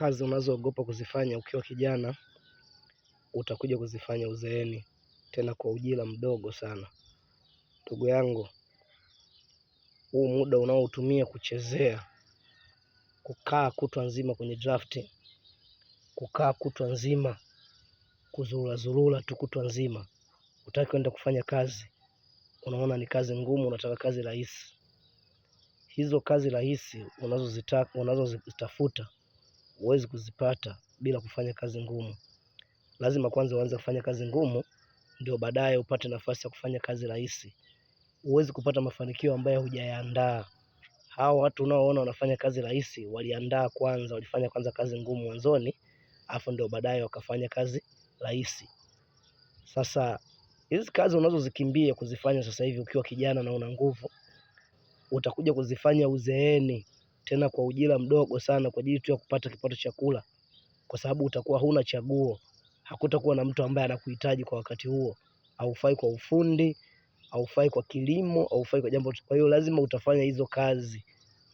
Kazi unazoogopa kuzifanya ukiwa kijana utakuja kuzifanya uzeeni, tena kwa ujira mdogo sana. Ndugu yangu, huu muda unaotumia kuchezea, kukaa kutwa nzima kwenye drafti, kukaa kutwa nzima kuzurura tu kutwa nzima, utaki kwenda kufanya kazi, unaona ni kazi ngumu, unataka kazi rahisi. Hizo kazi rahisi unazozitafuta huwezi kuzipata bila kufanya kazi ngumu. Lazima kwanza uanze kufanya kazi ngumu, ndio baadaye upate nafasi ya kufanya kazi rahisi. Huwezi kupata mafanikio ambayo hujayaandaa. Hao watu unaoona wanafanya kazi rahisi waliandaa kwanza, walifanya kwanza kazi ngumu mwanzoni, afu ndio baadaye wakafanya kazi rahisi. Sasa hizi kazi unazozikimbia kuzifanya sasa hivi ukiwa kijana na una nguvu, utakuja kuzifanya uzeeni, tena kwa ujira mdogo sana, kwa ajili tu ya kupata kipato cha kula, kwa sababu utakuwa huna chaguo. Hakutakuwa na mtu ambaye anakuhitaji kwa wakati huo. Haufai kwa ufundi, haufai kwa kilimo, haufai kwa jambo. Kwa hiyo lazima utafanya hizo kazi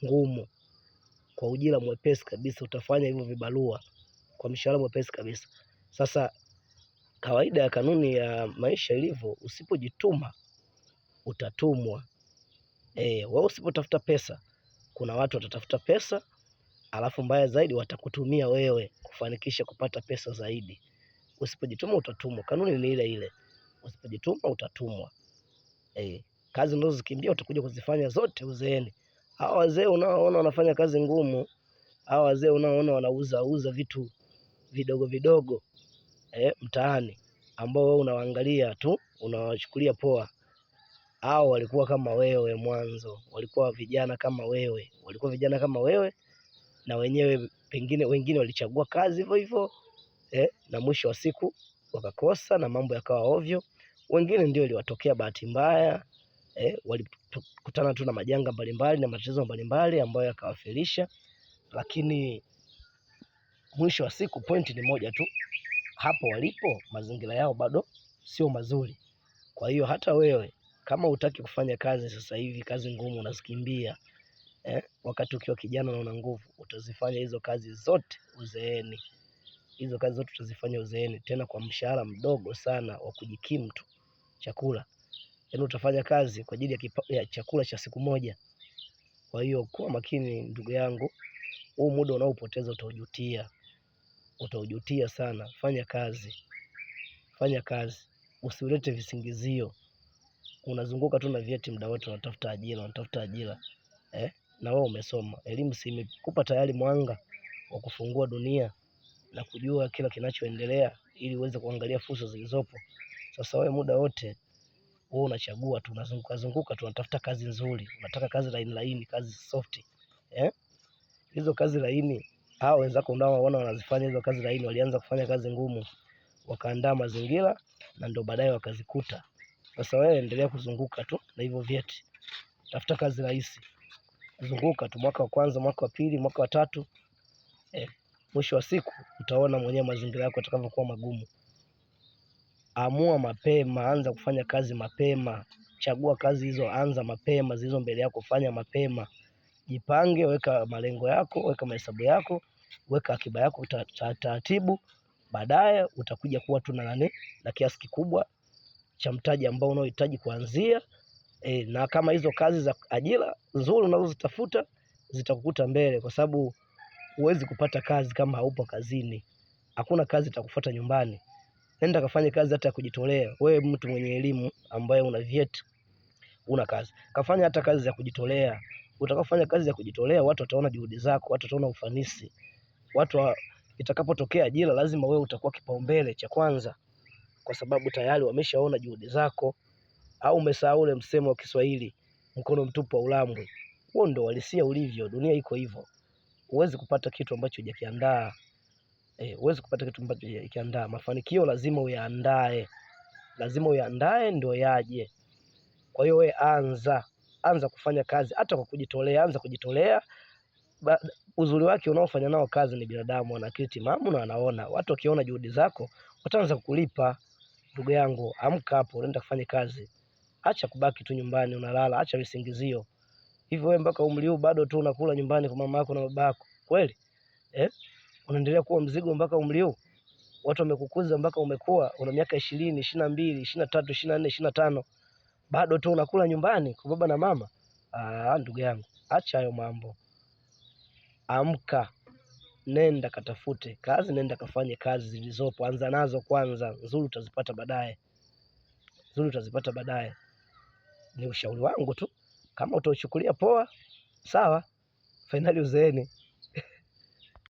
ngumu kwa ujira mwepesi kabisa. Utafanya hivyo vibarua kwa mshahara mwepesi kabisa. Sasa kawaida ya kanuni ya maisha ilivyo, usipojituma utatumwa. Wewe usipotafuta pesa, kuna watu watatafuta pesa, alafu mbaya zaidi watakutumia wewe kufanikisha kupata pesa zaidi. Usipojituma utatumwa. Kanuni ni ile ile. Usipojituma utatumwa. Kazi unazozikimbia utakuja kuzifanya zote uzeeni. Hao wazee unaoona wanafanya kazi ngumu, hao wazee unaoona wanauza vitu vidogo vidogo mtaani, ambao wewe unawaangalia tu, unawachukulia poa, hao walikuwa kama wewe mwanzo, walikuwa vijana kama wewe, na wenyewe pengine wengine walichagua kazi hivyo hivyo, na mwisho wa siku wakakosa na mambo yakawa ovyo. Wengine ndio iliwatokea bahati mbaya, walikutana tu na majanga mbalimbali na matatizo mbalimbali ambayo yakawafelisha. Lakini mwisho wa siku pointi ni moja tu, hapo walipo mazingira yao bado sio mazuri. Kwa hiyo hata wewe kama hutaki kufanya kazi sasa hivi, kazi ngumu unazikimbia, wakati ukiwa kijana na una nguvu, utazifanya hizo kazi zote uzeeni. Hizo kazi zote utazifanya uzeeni, tena kwa mshahara mdogo sana wa kujikimu tu chakula. Yaani utafanya kazi kwa ajili ya chakula cha siku moja. Kwa hiyo kuwa makini ndugu yangu, huu muda unaopoteza utaujutia sana. Fanya kazi, usilete visingizio. Unazunguka tu na vyeti muda wote, unatafuta ajira. Na wewe umesoma, elimu si imekupa tayari mwanga wa kufungua dunia na kujua kila kinachoendelea, ili uweze kuangalia fursa zilizopo. Sasa wewe muda wote wewe unachagua tu, unazunguka tu, unatafuta kazi nzuri, unataka kazi laini, kazi soft. Hizo kazi laini, hao wenzako unaowaona wanazifanya hizo kazi laini, walianza kufanya kazi ngumu, wakaandaa mazingira na ndio baadaye wakazikuta. Sasa wewe endelea kuzunguka tu na hivyo vyeti. Tafuta kazi rahisi. Zunguka tu mwaka wa kwanza, mwaka wa pili, mwaka wa tatu. Mwisho wa siku utaona mwenyewe mazingira yako yatakavyokuwa magumu. Amua mapema, anza kufanya kazi mapema. Chagua kazi hizo, anza mapema, zilizo mbele yako fanya mapema. Jipange, weka malengo yako, weka mahesabu yako, weka akiba yako taratibu. Baadaye utakuja kuwa tu na kiasi kikubwa cha mtaji ambao unaohitaji kuanzia. Na kama hizo kazi za ajira nzuri unazozitafuta zitakukuta mbele, kwa sababu huwezi kupata kazi kama haupo kazini. Hakuna kazi itakufuata nyumbani. Nenda kafanye kazi hata ya kujitolea. Wewe mtu mwenye elimu ambaye una vyeti, una kazi, kafanya hata kazi za kujitolea. Utakapofanya kazi za kujitolea, watu wataona juhudi zako, watu wataona ufanisi. Itakapotokea ajira, lazima wewe utakuwa kipaumbele cha kwanza, kwa sababu tayari wameshaona juhudi zako. Au umesahau ule msemo wa Kiswahili, mkono mtupu haulambwi? Huo ndio uhalisia ulivyo, dunia iko hivyo. Huwezi kupata kitu ambacho hujakiandaa. Mafanikio lazima uyaandae ndio yaje. Kwa hiyo wewe anza kufanya kazi hata kwa kujitolea, anza kujitolea. Uzuri wake unaofanya nao kazi ni binadamu, wana akili timamu na wanaona. Watu wakiona juhudi zako wataanza kukulipa. Ndugu yangu, amka hapo, nenda kufanya kazi. Acha kubaki tu nyumbani unalala, acha visingizio. Hivyo wewe mpaka umri huu bado tu unakula nyumbani kwa mama yako na baba yako? Kweli? unaendelea kuwa mzigo mpaka umri huu? Watu wamekukuza mpaka umekuwa una miaka 20, 22, 23, 24, 25, bado tu unakula nyumbani kwa baba na mama. Ndugu yangu, acha hayo mambo. Amka, nenda katafute kazi, nenda kafanye kazi zilizopo, anza nazo kwanza. Nzuri utazipata baadaye, nzuri utazipata baadaye. Ni ushauri wangu tu, kama utauchukulia poa sawa, fainali uzeeni.